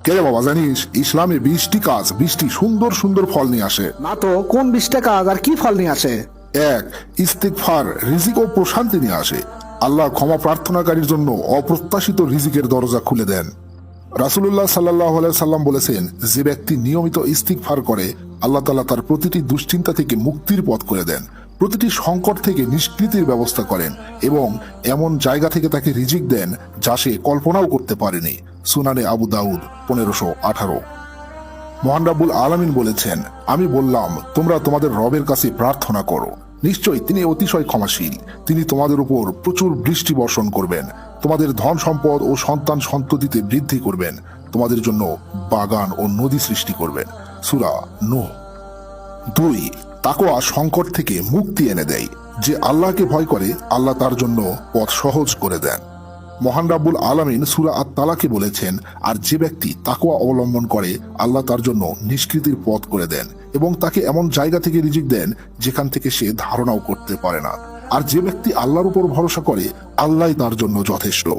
কে রে বাবা, জানিস ইসলামে 20টি কাজ 20টি সুন্দর সুন্দর ফল নিয়ে আসে। না তো, কোন 20টা কাজ আর কি ফল নিয়ে আসে? এক, ইস্তিগফার রিজিক ও প্রশান্তি নিয়ে আসে। আল্লাহ ক্ষমা প্রার্থনাকারীর জন্য অপ্রত্যাশিত রিজিকের দরজা খুলে দেন। রাসূলুল্লাহ সাল্লাল্লাহু আলাইহি সাল্লাম বলেছেন, যে ব্যক্তি নিয়মিত ইস্তিগফার করে আল্লাহ তাআলা তার প্রতিটি দুশ্চিন্তা থেকে মুক্তির পথ করে দেন, প্রতিটি সংকট থেকে নিষ্কৃতির ব্যবস্থা করেন এবং এমন জায়গা থেকে তাকে রিজিক দেন যা সে কল্পনাও করতে পারেনি। সুনানে আবু দাউদ 1518। মহান রাব্বুল আলামিন বলেছেন, আমি বললাম তোমরা তোমাদের রবের কাছে প্রার্থনা করো, নিশ্চয়ই তিনি অতিশয় ক্ষমাশীল। তিনি তোমাদের উপর প্রচুর বৃষ্টি বর্ষণ করবেন, তোমাদের ধন সম্পদ ও সন্তান সন্ততিতে বৃদ্ধি করবেন, তোমাদের জন্য বাগান ও নদী সৃষ্টি করবেন। সূরা নূহ। 2, তাকওয়া সংকট থেকে মুক্তি এনে দেয়। যে আল্লাহকে ভয় করে আল্লাহ তার জন্য পথ সহজ করে দেন। মহান রাব্বুল আলামিন সূরা আত-তালাকে বলেছেন, আর যে ব্যক্তি তাকওয়া অবলম্বন করে আল্লাহ তার জন্য নিষ্কৃতির পথ করে দেন এবং তাকে এমন জায়গা থেকে রিজিক দেন যেখান থেকে সে ধারণাও করতে পারে না। আর যে ব্যক্তি আল্লাহর উপর ভরসা করে আল্লাহই তার জন্য যথেষ্ট।